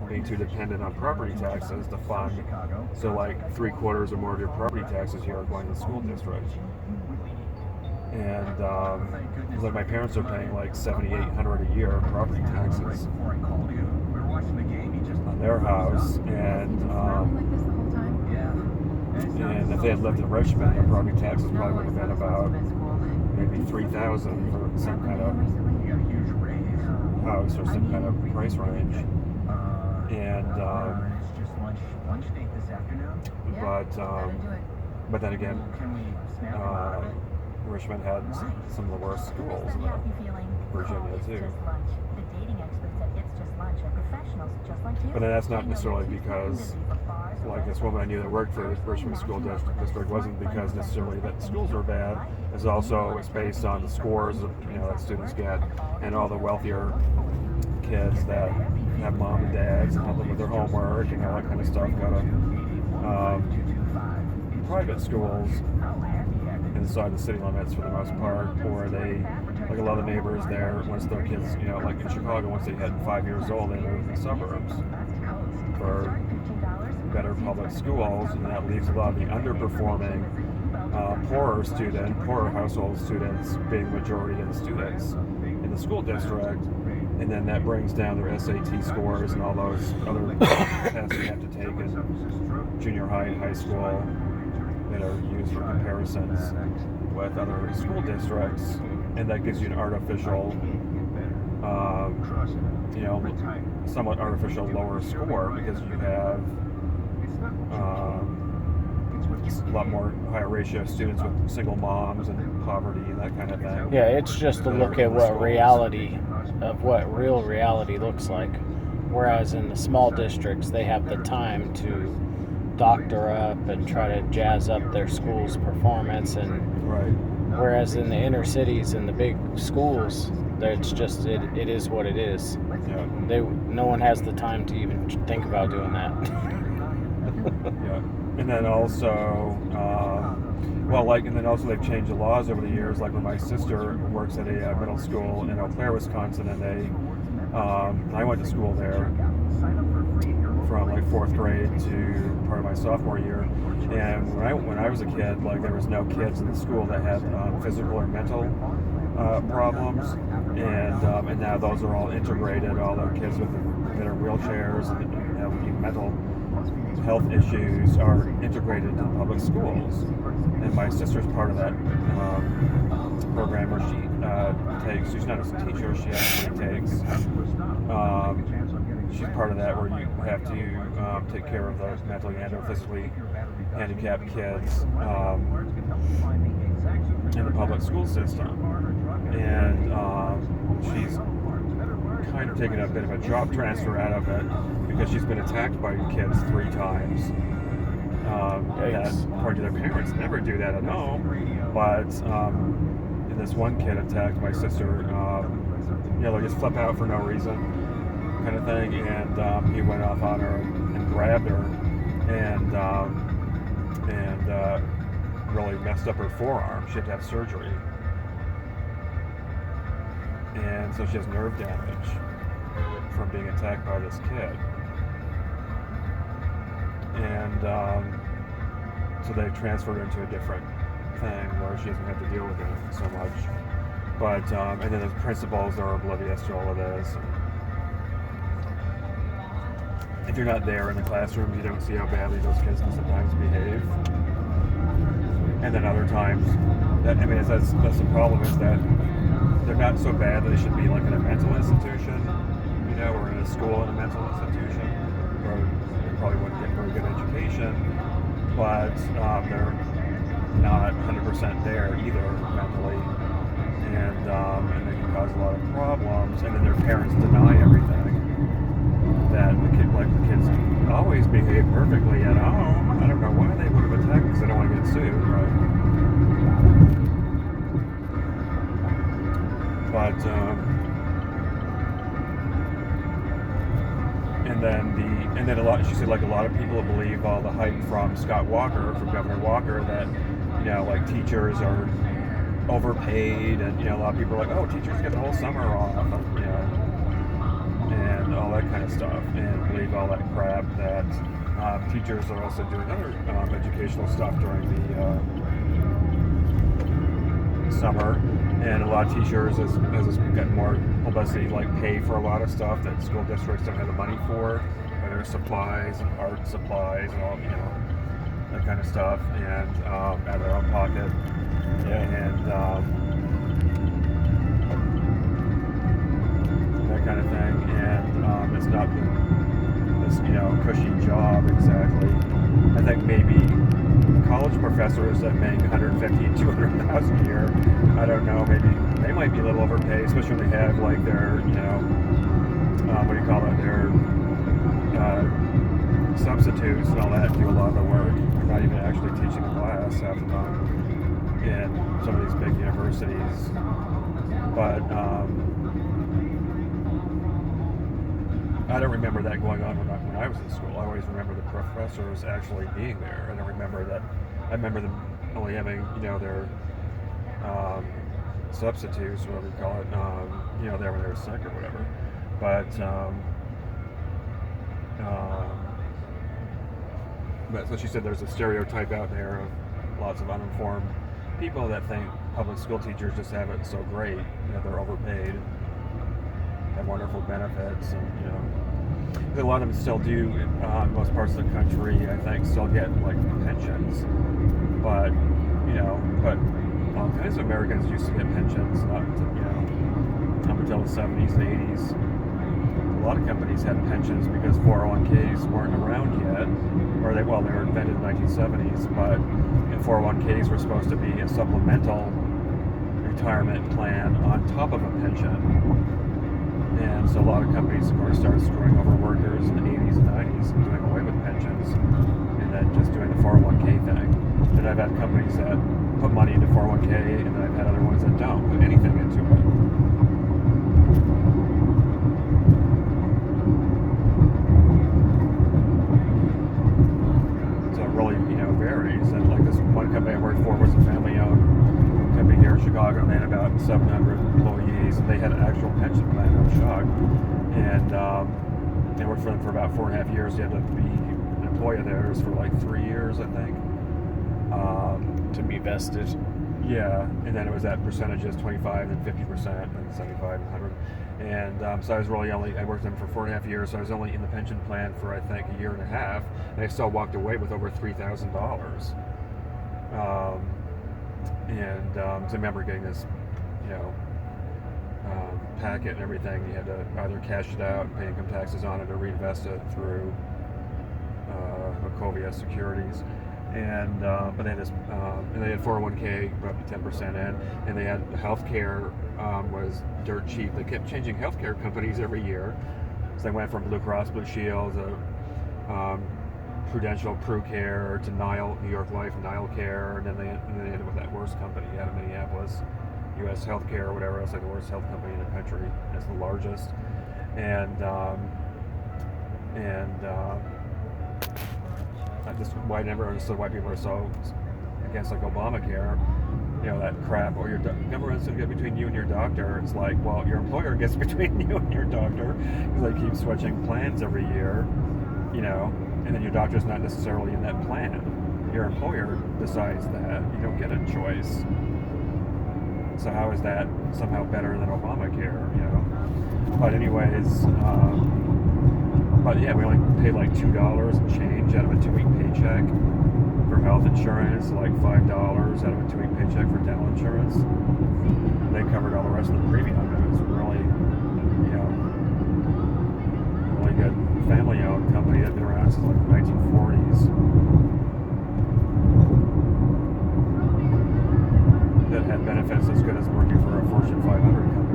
being too dependent on property taxes to fund. So like 3/4 or more of your property taxes here are going to the school district. And like my parents are paying like $7,800 a year property taxes on their house, and if they had lived in Richmond, their property taxes probably would have been about maybe $3,000 for some kind of house or some kind of price range. And but then again, Richmond had some of the worst schools in Virginia too. But then that's not necessarily because, like this woman I knew that worked for the Richmond School District, wasn't because necessarily that the schools were bad. It's based on the scores that students get, and all the wealthier kids that have mom and dads and help them with their homework and all that kind of stuff go to private schools inside the city limits for the most part, or they, like a lot of the neighbors there, once their kids, like in Chicago, once they hit 5 years old, they move to the suburbs for better public schools, and that leaves a lot of the underperforming, poorer household students being the majority of the students in the school district, and then that brings down their SAT scores and all those other tests you have to take in junior high and high school that are used for comparisons with other school districts, and that gives you an artificial, somewhat artificial lower score because you have a lot more higher ratio of students with single moms and poverty and that kind of thing. Yeah, it's just to look at what real reality looks like. Whereas in the small districts, they have the time to doctor up and try to jazz up their school's performance, and right. Whereas in the inner cities and the big schools, it's just it is what it is. Yeah. No one has the time to even think about doing that. Yeah, and then also, they've changed the laws over the years. Like when my sister works at a middle school in Eau Claire, Wisconsin, and I went to school there from like 4th grade to part of my sophomore year. And when I was a kid, like there was no kids in the school that had physical or mental problems, and now those are all integrated. All the kids that are wheelchairs and have mental health issues are integrated into public schools. And my sister's part of that program where she's not a teacher, she actually takes. She's part of that where you have to take care of those mentally and or physically handicapped kids in the public school system. And she's kind of taken a bit of a job transfer out of it because she's been attacked by kids 3 times. That, according to their parents, never do that at home. But and this one kid attacked my sister. They just flip out for no reason, kind of thing, and he went off on her and grabbed her and really messed up her forearm. She had to have surgery, and so she has nerve damage from being attacked by this kid. And so they transferred her into a different thing where she doesn't have to deal with it so much. But and then the principals are oblivious to all of this. If you're not there in the classrooms, you don't see how badly those kids can sometimes behave. And then other times, that's the problem, is that they're not so bad that they should be like in a mental institution, or in a school in a mental institution, where they probably wouldn't get very good education, but they're not 100% there either mentally, and they can cause a lot of problems, and then their parents deny everything. That the kids always behave perfectly at home. I don't know why they would have attacked because they don't want to get sued, right? But and then a lot. She said a lot of people believe all the hype from Governor Walker, that like teachers are overpaid, and a lot of people are like, oh, teachers get the whole summer off, and all that kind of stuff, and believe all that crap that teachers are also doing other educational stuff during the summer. And a lot of teachers, as it's gotten more publicity, like pay for a lot of stuff that school districts don't have the money for, whether it's supplies and art supplies and all, that kind of stuff, and out of their own pocket. And that kind of thing. And it's not this cushy job exactly. I think maybe college professors that make $150,000 to $200,000 a year, I don't know, maybe they might be a little overpaid, especially when they have like their, what do you call it, their substitutes and all that do a lot of the work. They're not even actually teaching the class half the time in some of these big universities. But I don't remember that going on when I was in school. I always remember the professors actually being there, and I remember them only having their substitutes, whatever you call it, there when they were sick or whatever. But so she said there's a stereotype out there of lots of uninformed people that think public school teachers just have it so great. They're overpaid, have wonderful benefits, and a lot of them still do. In most parts of the country, I think, still get like pensions, but all kinds of Americans used to get pensions up until the 70s and 80s. A lot of companies had pensions because 401ks weren't around yet, or they were invented in the 1970s, but 401ks were supposed to be a supplemental retirement plan on top of a pension. And so a lot of companies, of course, started screwing over workers in the 80s and 90s and doing away with pensions and then just doing the 401k thing. And I've had companies that put money into 401k, and then I've had other ones that don't put anything into it. So it really, varies. And like this one company I worked for was a family-owned company here in Chicago, and they had about 700 employees, and they had an actual pension plan. I was shocked. And I worked for them for about 4.5 years. You had to be an employee of theirs for like 3 years, I think. To be vested. Yeah, and then it was at percentages, 25 and 50%, and 75 and 100. And so I was really I worked them for 4.5 years, so I was only in the pension plan for, I think, 1.5 years, and I still walked away with over $3,000. So I remember getting this, packet and everything. You had to either cash it out and pay income taxes on it or reinvest it through Wachovia Securities. And but they had this, and they had 401k up to 10% in, and they had healthcare was dirt cheap. They kept changing healthcare companies every year, so they went from Blue Cross Blue Shield to Prudential PruCare to New York Life Nile Care, and then they ended with that worst company out of Minneapolis, U.S. Healthcare or whatever else, like the worst health company in the country. It's the largest, and I never understood why people are so against like Obamacare, that crap, or your government's going to get between you and your doctor. It's like, well, your employer gets between you and your doctor because they keep switching plans every year, and then your doctor's not necessarily in that plan. Your employer decides that. You don't get a choice. So how is that somehow better than Obamacare, But anyways, but yeah, we only paid like $2 and change out of a 2-week paycheck for health insurance, like $5 out of a 2-week paycheck for dental insurance. And they covered all the rest of the premium. It was really, really good family-owned company that's been around since like the 1940s. That had benefits as good as working for a Fortune 500 company.